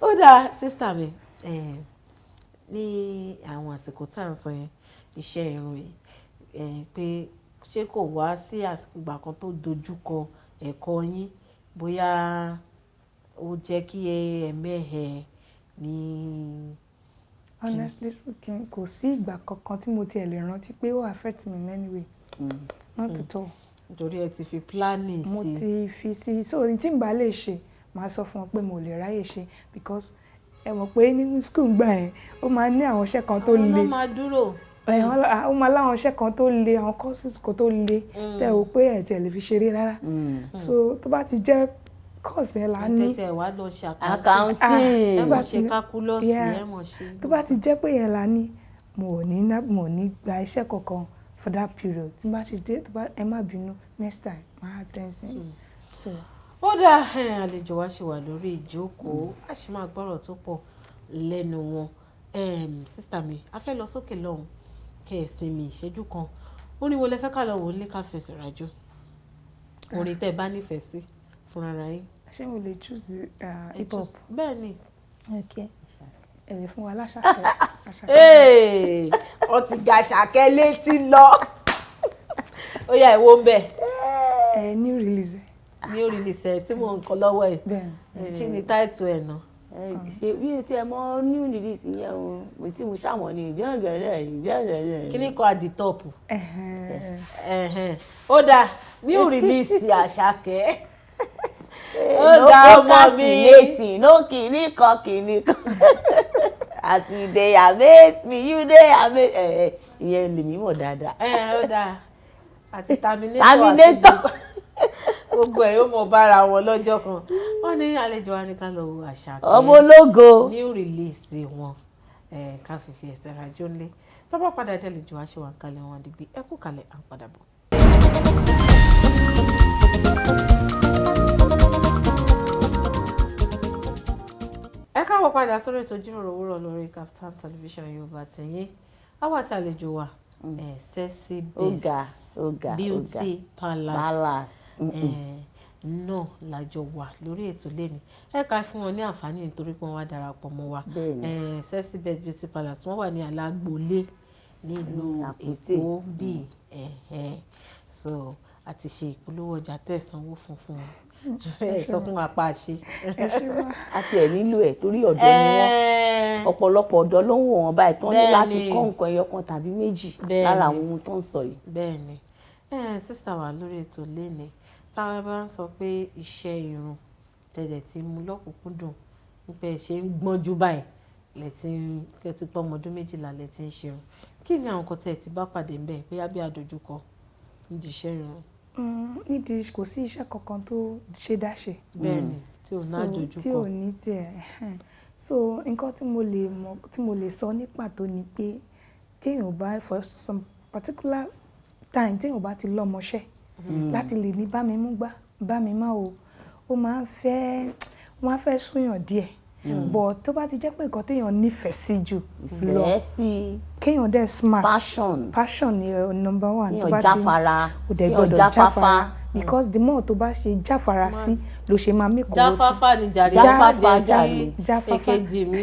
Ó dáa sísítà mi ní àwọn àsìkò tá à ń sọ yẹn iṣẹ́ irun yìí pé ṣé kò wá sí àsìkò ìgbà kan tó dojúkọ ẹ̀kọ́ yín bóyá ó jẹ́ kí ẹ̀mẹ́hẹ̀ ní. Honestly speaking kò sí ìgbà kankan tí mo tiẹ̀ lè rántí pé ó affect me in any way not at all. Nítorí ẹ ti fi planning sí. Mo ti fi sí so tí n bá lè ṣe màá sọ fún wọn pé mo lè ráyè ṣe because ẹ mọ̀ pé nínú school gbà yẹn ó máa ní àwọn iṣẹ́ kan tó le. Àwọn náà máa dúró. Ó máa láwọn iṣẹ́ kan tó le àwọn courses kan tó le tẹ́ ò pé ẹ̀ tẹ̀ lè fi ṣeré rárá so tó bá ti jẹ́ course yẹn là ní. tètè wá lọ ṣe accounting ẹ mọ̀ ṣe calculus ẹ mọ̀ ṣe. tó bá ti jẹ́ pé yẹn là ní mo ò ní gba iṣẹ́ kankan for that period tí bá ti dé ẹ má bínú next time máa tẹ̀sí. Ó dáa àlejò wa ṣe wà lórí ìjókòó a sì máa gbọ́rọ̀ tó pọ̀ lẹ́nu wọn. Sísítà mi a fẹ́ lọ sókè lọ́hùn kẹ́ ẹ̀ sinmi ìṣẹ́jú kan orin wo lẹ fẹ́ ká lọ wò lé ká fẹsẹ̀ rájò orin tẹ́ ẹ bá nífẹ̀ẹ́ sí fúnra ra yín. Ṣé mo lè choose hip hop? Bẹ́ẹ̀ ni. Okay. Ẹ lè fún wa láṣàkẹ́. Ó ti ga ṣàkẹ́ létí lọ. Ó yá ìwọ ń bẹ̀. New release. New release ẹ̀ tí mò ń kọ lọ́wọ́ ẹ̀. Kí ni táìtù ẹ̀ náà? Ṣé bí etí ẹ mọ new release yẹn o mo tí mo ṣàwọn ni ìjẹ́gẹ̀rẹ́. Kí ni kọ́ at the top? Ó dáa new release Àṣàkẹ́. Ó dáa ọmọ mi. No kìíní kan àti you dey amaze me you dey amaze ìyẹn lèmi mọ̀ dáadáa. Ó dáa àti terminator. Gbogbo ẹ̀ yóò mọ bára wọn lọ́jọ́ kan. Wọ́n ní àlejò wa ní ká lọ wo Àṣàkẹ́. Ọmọ ológo. New release wọn ká fífi ẹsẹ̀ rajó ńlẹ̀. Tọ́pọ̀ padà dé àlejò wa ṣe wà ń kalẹ̀ wọn àdìgbì. Ẹ kú kalẹ̀ à ń padà bọ̀. káàbọ̀ padà sórí ètò Ijiroro Owuro lórí Kaftan television Yorùbá tẹ̀yìn àwa tí àlejò wa sexy best beauty palace náà lájọ wà lórí ètò lẹ́ni ká fún wọn ní àǹfààní nítorí pé wọ́n wá darapọ̀ mọ́ wa sexy best beauty palace wọ́n wà ní alágbolé nílùú Èkó bíi so àti ṣe ìpolówó ọjà tẹ̀sánwó funfun sọ fún apá àṣẹ àti ẹ̀ nílò ẹ̀ torí ọ̀dọ́ ni wọ́n ọ̀pọ̀lọpọ̀ ọ̀dọ́ ló ń wò wọ́n báyìí tán ní láti kọ́ nǹkan ẹyọ kan tàbí méjì lára àwọn ohun tó ń sọ yìí. bẹ́ẹ̀ni sísá wa lórí ètò lẹ́ni táwọn bá ń sọ pé iṣẹ́ irun tẹ̀lẹ̀ tí mú lọ́kùnkúndùn nípa ẹ̀ ṣe ń gbọ́njú báyìí lẹ́tí pọ́ ọmọdún 12 lẹ́tí ń ṣerun kí ni àwọn kan tẹ̀ ti bá pàdé ń bẹ̀ bóyá bí àdójúkọ nídìí iṣẹ́ irun. nídìí kò sí iṣẹ́ kankan tó ṣe dáṣe. bẹ́ẹ̀ni tí ò ná àdójúkọ tí ò ní tiẹ̀ so nǹkan tí mo lè sọ ní pàtó ni pé téèyàn bá for some particular time téèyàn bá ti lọ́mọṣẹ́ láti lè ní bá mi mú gbá bá mi má o ó máa ń fẹ́ wọ́n á fẹ́ súnyàn díẹ̀ but tó bá ti jẹ́ pé nǹkan téèyàn nífẹ̀ẹ́ sí jù lọ kéèyàn dẹ̀ smart passion ni number one tó bá ti ó dẹ̀ gbọ́dọ̀ jáfara because the more tó bá ṣe jáfara sí ló ṣe máa mẹ́kọ̀ọ́ sí. jáfáfá ni jàre jáfáfá èkejì mi.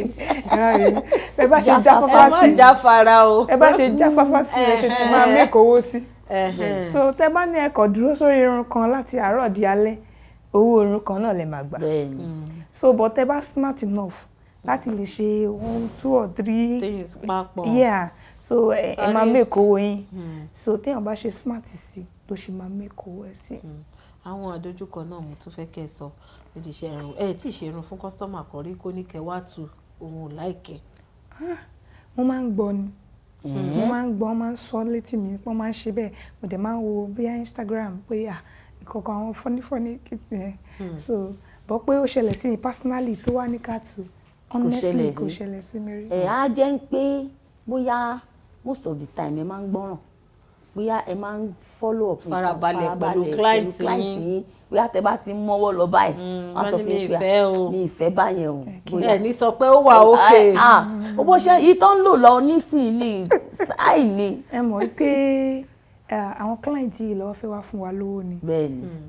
ẹ bá ṣe jáfáfá sí ẹ má jáfara o. ẹ bá ṣe jáfáfá sí ẹ ṣe ti máa mẹ́kọ̀ọ́ sí. so tẹ bá ní ẹkọ dúró sórí irun kan láti àárọ̀ di alẹ́ owó irun kan náà lè máa gbà. so but tẹ bá smart enough láti lè ṣe 1, 2 or 3 things papọ̀. so ẹ máa mẹ́kọ̀ọ́ yín so téèyàn bá ṣe smart sí ló ṣe máa mẹ́kọ̀ọ́ ẹ sí. àwọn àdójúkọ náà mo tún fẹ́ kẹ́ ẹ sọ nídìí iṣẹ́ irun tí ì ṣe irun fún kọ́sítọ́mà kan rí kó ní kẹ́ wá tu òun ò láìkẹ́. mo máa ń gbọ́ ni mo máa ń gbọ́ wọ́n máa ń sọ létí mi wọ́n máa ń ṣe bẹ́ẹ̀ mo dẹ̀ máa ń wo bíi Instagram pé ìkọ̀kan àwọn fọ́nífọ́ní kìtì yẹn so bọ́ pé ó ṣẹlẹ̀ sí mi personally tó wá ní káàtù honestly kò ṣẹlẹ̀ sí mi rí. á jẹ́ ń pé bóyá most of the time ẹ máa ń gbọ́ràn bóyá ẹ máa ń follow up farabalẹ̀ pẹ̀lú client yín bóyá tẹ bá ti ń mọ́wọ́ lọ báyìí wọ́n sọ fún mi pé mi ìfẹ́ báyẹn o. ẹ ní sọ pé ó wà ókè. ó bó ṣe yìí tó ń lò lọ nísìnyí style ni. ẹ mọ̀ pé àwọn client yìí lọ́wọ́ fẹ́ wá fún wa lówó ni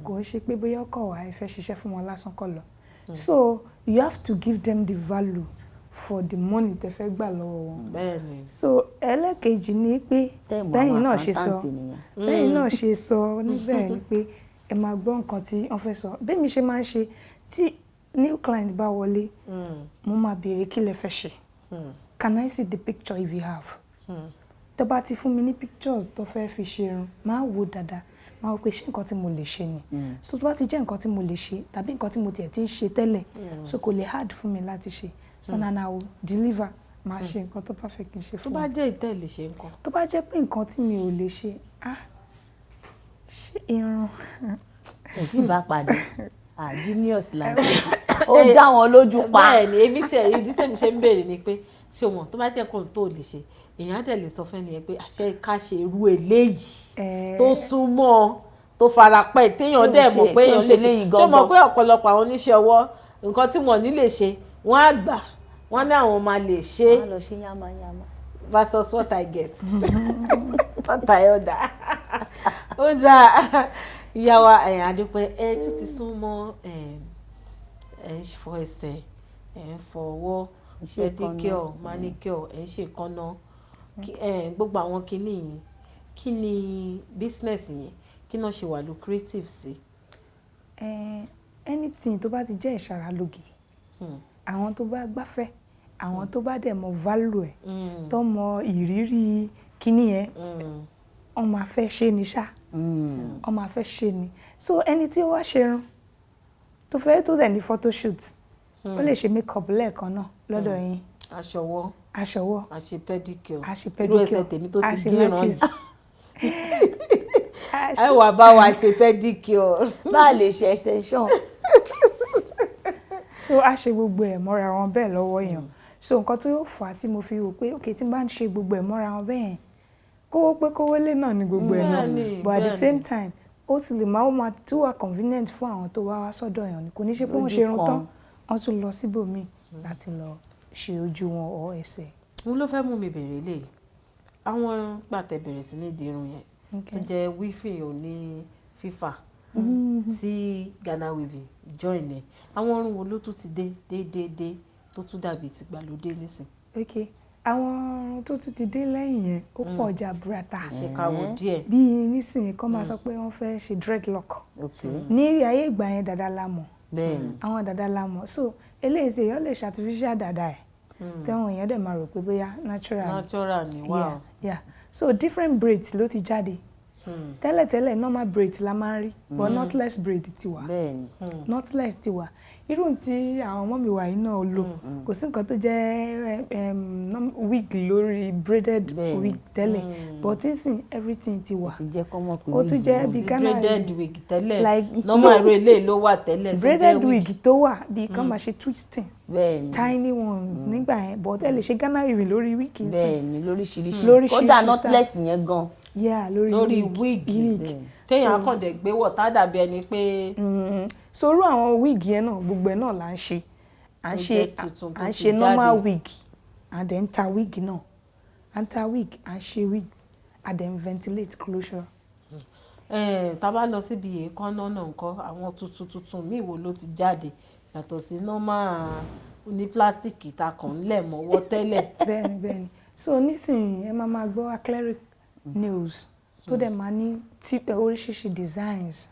kò ń ṣe pé bóyá ọkọ̀ wa ẹ fẹ́ ṣiṣẹ́ fún wọn lásán kọ́ lọ so you have to give them the value for the money tẹ́ fẹ́ gbà lọ́wọ́ wọn. so ẹlẹ́kejì ni pé bẹ́yìn náà ṣe sọ níbẹ̀rẹ̀ ni pé ẹ máa gbọ́ nǹkan tí wọ́n fẹ́ sọ bẹ́ẹ̀ mi ṣe máa ń ṣe tí new client bá wọlé mo máa béèrè kí lẹ fẹ́ ṣe can I see the picture if you have tó bá ti fún mi ní pictures tó fẹ́ fi ṣe irun máa wò dáadáa máa wò pé ṣé nǹkan tí mo lè ṣe ni so tó bá ti jẹ́ nǹkan tí mo lè ṣe tàbí nǹkan tí mo tiẹ̀ ti ń ṣe tẹ́lẹ̀ so kò lè hard fún mi láti ṣe so na I will deliver máa ṣe nǹkan tó bá fẹ́ kí n ṣe fún mi. tó bá jẹ́ ìtẹ́ lè ṣe nǹkan. tó bá jẹ́ pé nǹkan tí mi ò lè ṣe ṣe irun. ẹ̀ tí bá padà genius láti ó dá wọn lójú pa. bẹ́ẹ̀ ni èmi tí ẹ̀rí dídí tèmi ṣe ń béèrè ni pé ṣé wọn tó bá jẹ́ nǹkan tó lè ṣe èèyàn á dẹ̀ lè sọ fún ẹnìyẹn pé àṣẹ ká ṣe irú eléyìí tó súnmọ́ tó farapẹ́ téèyàn dẹ̀ mọ̀ pé èèyàn lè ṣe ṣé mọ̀ pé ọ̀pọ̀lọpọ̀ àwọn oníṣẹ́ ọwọ́ nǹkan tí wọ́n ní lè ṣe wọ́n á gbà wọ́n ní àwọn máa lè ṣe. wọ́n á lọ ṣe yamayama. versus what I get. what I order. ó dà ìyàwó àdúpẹ́ tún ti sún mọ́ ń fọ ẹsẹ̀ ń fọwọ́ pedicure manicure ń ṣe kánná gbogbo àwọn kinní yìí kí ni business yẹn kí náà ṣe wà lucrative sí. anything tó bá ti jẹ́ ìṣaralóge àwọn tó bá gbáfẹ́ àwọn tó bá dẹ̀ mọ value ẹ̀ tó mọ ìrírí kinní yẹn wọ́n máa fẹ́ ṣe ni ṣá wọ́n máa fẹ́ ṣe ni so ẹni tí ó wá ṣerun tó fẹ́ tó dẹ̀ ní photoshoot ó lè ṣe makeup lẹ́ẹ̀kan náà lọ́dọ̀ yín. aṣọwọ́ àṣe pedicure irú ẹsẹ̀ tèmi tó ti gé ìrànlẹ́ ẹ wà bá wa ṣe pedicure bá a lè ṣe extension. so a ṣe gbogbo ẹ̀ mọ́ra wọn bẹ́ẹ̀ lọ́wọ́ èèyàn so nǹkan tó yóò fà á tí mo fi rò pé ok tí n bá ń ṣe gbogbo ẹ̀ mọ́ra wọn bẹ́ẹ̀ kówó pé kówó lé náà ni gbogbo ẹ̀ náà but at the same time ó ti lè máa tó wà convenient fún àwọn tó wá wá sọ́dọ̀ èèyàn ni kò ní ṣe pé wọ́n ṣe irun tán wọ́n tún lọ síbòmíì láti lọ ṣe ojú wọn or ẹsẹ̀. Mo ló fẹ́ mú mi bèrè lè àwọn pàtẹ bẹ̀rẹ̀ sí ní dirun yẹn tó jẹ́ wífì òní fífà tí Ghana weaving join ẹ̀ àwọn ọrùn wo ló tún ti dé tó tún dàbí ti gbàlódé nísìn. Ok, àwọn tó tún ti dé lẹ́yìn yẹn ó pọ̀ jaburata. Àṣekáwò díẹ̀. Bí nísìnyí kọ́ máa sọ pé wọ́n fẹ́ ṣe dreadlock. Ní ayé ìgbà yẹn dada la mọ̀. Àwọn dada la mọ̀. So eléyìí ṣe èèyàn lè ṣe artificial dada ẹ̀. Tẹ́wọ̀n èèyàn dẹ̀ máa rò pé bóyá natural ni wow. Yeah. So different braids ló ti jáde. Tẹ́lẹ̀tẹ́lẹ̀ normal braids la máa ń rí but knotless braid ti wà. Knotless ti wà. Irú tí àwọn ọmọ mi wà yìí náà lò kò sí nǹkan tó jẹ́ wig lórí braided wig tẹ́lẹ̀ but nísìn everything ti wà. Ó tún jẹ́ bí Ghana braided wig tẹ́lẹ̀ normal irú eléyìí ló wà tẹ́lẹ̀. Braided wig tó wà bí kán máa ṣe twisting tiny ones nígbà yẹn but ẹ lè ṣe Ghana weaving lórí wig nsìn. Bẹ́ẹ̀ni lóríṣiríṣi kódà knotless yẹn gan. Yeah, lórí wig téèyàn kàn dé gbé wọ̀ tá dàbí ẹni pé. Sorú àwọn wig yẹn náà gbogbo ẹ̀ náà là ń ṣe à ń ṣe normal wig and then ta wig náà à ń ta wig à ń ṣe wig and then ventilate closure. Tá bá lọ síbi èékánná náà nǹkan àwọn tuntun míì wo ló ti jáde yàtọ̀ sí normal ní plastic ta kàn ń lẹ̀ mọ́wọ́ tẹ́lẹ̀. Bẹ́ẹ̀ni so nísìnyí ẹ máa gbọ́ acrylic nails tó dẹ̀ máa ní oríṣiríṣi designs.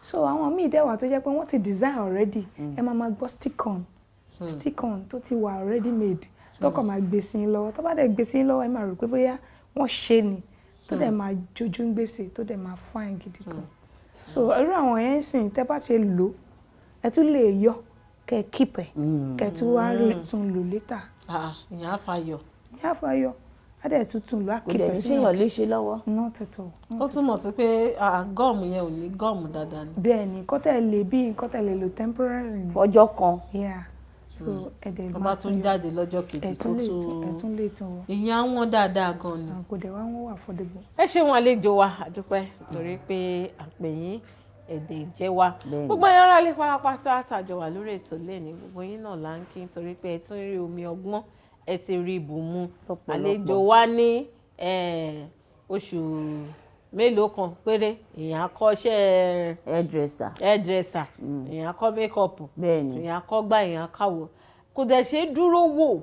So àwọn míì dẹ̀ wà tó jẹ́ pé wọ́n ti design already ẹ máa gbọ́ stick on tó ti wà already made tọkọ̀ máa gbé sí i lọ́wọ́ tó bá dẹ̀ gbé sí i lọ́wọ́ ẹ máa rò pé bóyá wọ́n ṣe ni tó dẹ̀ máa jojú ń gbèsè tó dẹ̀ máa fine gidi kan. So irú àwọn yẹn ń sìn tẹ́ bá ṣe lò ẹ tún lè yọ kẹ́ keep ẹ̀ kẹ́ tún wá tún lò later. Ìyẹn á fayọ. Adé tuntun ló Kò àkìpẹ́ dẹ̀ ṣèyàn léṣe lọ́wọ́. Not at all. Ó túmọ̀ sí pé gọ́ọ̀mù yẹn ò ní gọ́ọ̀mù dáadáa ni. Bẹ́ẹ̀ni kọ́tẹ̀ lè bí kọ́tẹ̀ lè lò temporary. Fọjọ́ kan. Yeah. So ẹ̀dẹ̀ máa tún jáde lọ́jọ́ kejì tó tún lè tún wọ. Ìyẹn á wọ́n dáadáa gan ni. Kò dẹ̀ wá wọ́n wà affordable. Ẹ ṣé wọn àlejò wa àdúpẹ́ torí pé àpè yín èdè jẹ́ wa. Gbogbo ẹ̀yàn ara lè pátápátá tàjọ wà lórí ètò lẹ́ni gbogbo yín náà là ń kí nítorí pé ẹ tún rí omi ọgbọ́n ẹ ti rí ibùmú. Àlejò wa ní oṣù mélòó kan péré èèyàn akọ́ṣẹ́ hairdresser èèyàn akọ́ makeup èèyàn akọ́gbà èèyàn akáwọ̀ kò dẹ̀ ṣe dúró wò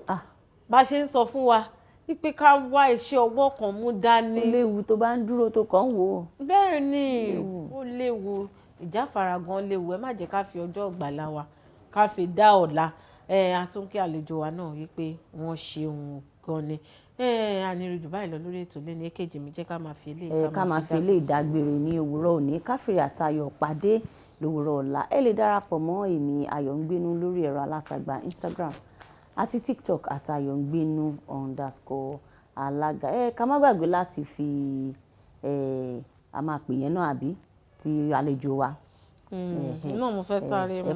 bá ṣe ń sọ fún wa wípé ká wá iṣẹ́ ọwọ́ kan mú dání. Ó léwu tó bá ń dúró tó kàn ń wò ó. Bẹ́ẹ̀ ni ó léwu ìjáfara gan léwu ẹ má jẹ́ ká fi ọjọ́ ìgbàlà wa ká fi dá ọ̀la àtúnkẹ́ àlejò wa náà wípé wọ́n ṣeun gan ni. Anirú jù báyìí lọ lórí ètò lẹ́ni èkejì mi jẹ́ ká máa fi eléyìí ìdágbére ní òwúrọ̀ òní káfíìrì àtayọ̀ pàdé lówùrọ̀ ọ̀la. Ẹ lè darapọ̀ mọ́ èmi Ayọ̀ngbénú lórí ẹ̀rọ alátagbà Instagram àti TikTok @ayọ̀ngbénú_alága. Ká má gbàgbé láti fi a máa pè yẹn náà àbí ti àlejò wa. Náà mo fẹ́ sáré mu. Ẹ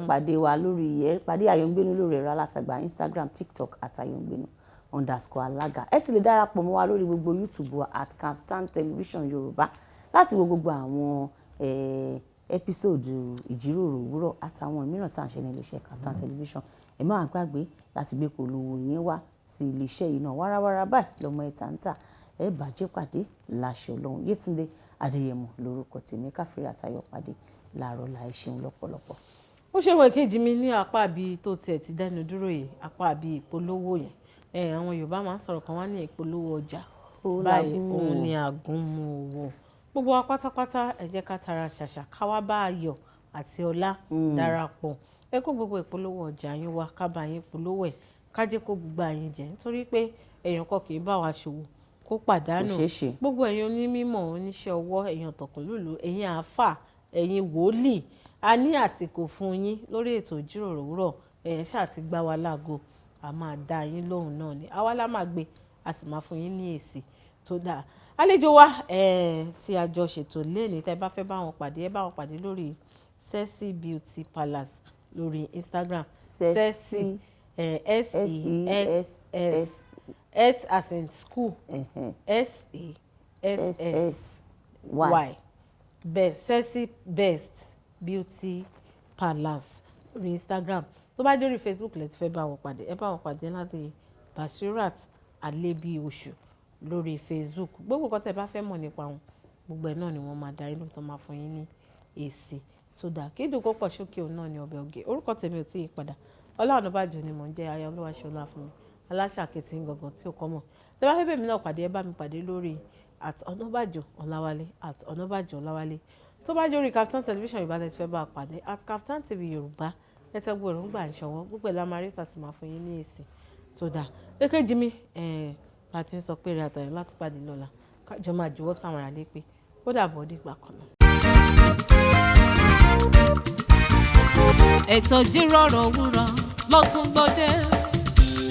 pàdé Ayọ̀ngbénú lórí ẹ̀rọ alátagbà Instagram TikTok @ayọ̀ngbénú_alága. Ẹ sì lè darapọ̀ mọ́ wa lórí gbogbo YouTube wa @Kaftan Television Yorùbá láti wo gbogbo àwọn ẹ́písòdù ìjíròrò òwúrọ̀ àtàwọn mìíràn tá à ń ṣe ní iléeṣẹ́ Kaftan Television. Ẹ má gbàgbé láti gbé polówó yín wá sí iléeṣẹ́ yìí náà wárawára báyìí lọ́mọ ẹ̀ta ń tà ẹ bàjẹ́ pàdé láṣẹ Ọlọ́run. Yétúndé Adéyẹmọ lórúkọ tèmi káfíìrì àtayọ̀ pàdé láàárọ̀ la ẹ ṣeun lọ́pọ̀lọpọ̀. Ó ṣe wọn kejì mi ní apá bíi tó tiẹ̀ ti dẹnu dúró yìí apá bíi ìpolówó yẹn àwọn Yorùbá máa ń sọ̀rọ̀ kan wá ní ìpolówó ọjà báyìí òun ni àgúnmu owó gbogbo wa pátápátá ẹ jẹ́ ká tara ṣàṣà ká wá bá ayọ̀ àti ọlá darapọ̀ ẹ kó gbogbo ìpolówó ọjà yín wá ká bá yín polówó ẹ̀ ká jẹ́ kó gbogbo àyín jẹ́ nítorí pé èèyàn kan kì í bá wa ṣòwò kó pàdánù gbogbo ẹ̀yin onímọ̀ oníṣẹ́ ọwọ́ èèyàn tọ̀kùnlùlù ẹ̀yin àáfà ẹ̀yin wòlíì a ní àsìkò fún yín lórí ètò ìjíròrò òwúrọ̀ ẹ̀yin ṣáà ti gbá wa láago a máa dá yín lóhùn náà ni àwa la máa gbé a sì máa fún yín ní èsì tó dáa. Àlejò wa tí a jọ ṣètò lẹ́ni tẹ́ bá fẹ́ bá wọn pàdé ẹ bá wọn pàdé lórí Sexy Beauty Palace lórí Instagram Sexy SESS S as in school SESSY best Sexy Best Beauty Palace lórí Instagram tó tó bá dórí Facebook lẹ ti fẹ́ bá wọn pàdé ẹ bá wọn pàdé láti Basirat Alebiosu lórí Facebook gbogbo nǹkan tẹ́ bá fẹ́ mọ̀ nípa wọn gbogbo ẹ̀ náà ni wọ́n máa dá inú tó máa fún yín ní èsì tó dáa kí dùn kó pọ̀ sókè òun náà ní ọbẹ̀ oge orúkọ tèmi ò tí ì padà Ola Onabajo ni mò ń jẹ́ aya Olúwaṣọlá fún mi aláṣàkẹ́tì gangan tí ó kọ́ mọ̀ tẹ́ bá fẹ́ bèmí náà pàdé ẹ bá mi pàdé lórí @Onabajo Olawale @Onabajo Olawale tó bá jórí Kaftan television Yorùbá lẹ́tí fẹ́ bá a pàdé @Kaftan TV Yorùbá ẹsẹ̀ gbogbo èròǹgbà ìṣọwọ́ gbogbo ẹ̀ lámarí tàbí máa fún yín ní èsì tó dáa kékèjì mi bá ti ń sọ pé rẹ̀ àtàyè láti pàdé lọ́la kájọ máa juwọ́ sáwọn ará lé pé ó dàbọ̀ dìgbà kan náà. ètò ìjíròrò òwúrọ̀ ló tún gbòde.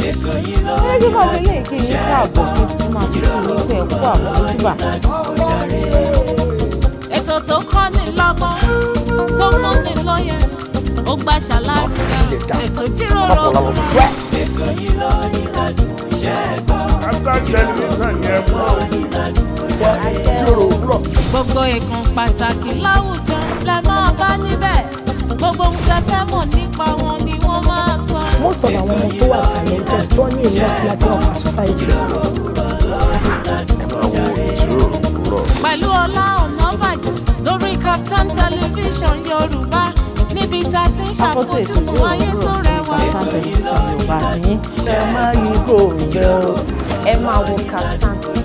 ètò yìí ló ní ilé kí n káàbọ̀ kí n máa fi ìlú ẹ̀kú àmójúbà. ètò tó kọ́ ni lọ́gbọ́n tó fún ni lóye ó gbà ṣàlàyé ètò ìjíròrò òwúrọ̀. ètò yìí ló ní lájú ṣẹ́gbọ́. gbogbo ìkan pàtàkì láwùjọ lẹ máa bá níbẹ̀ gbogbo ohun tẹ́ fẹ́ mọ̀ nípa wọn ni wọ́n máa sọ. most of àwọn ọmọ tó wà talented tó ní ìlú àti láti ọ̀fà society. pẹ̀lú Ola Onabajo lórí Kaftan television Yorùbá níbi tá a ti ń ṣàfojúsùn ayé tó rẹwà. Yorùbá yín ẹ máa rí ibò rẹ o ẹ máa wo Kaftan.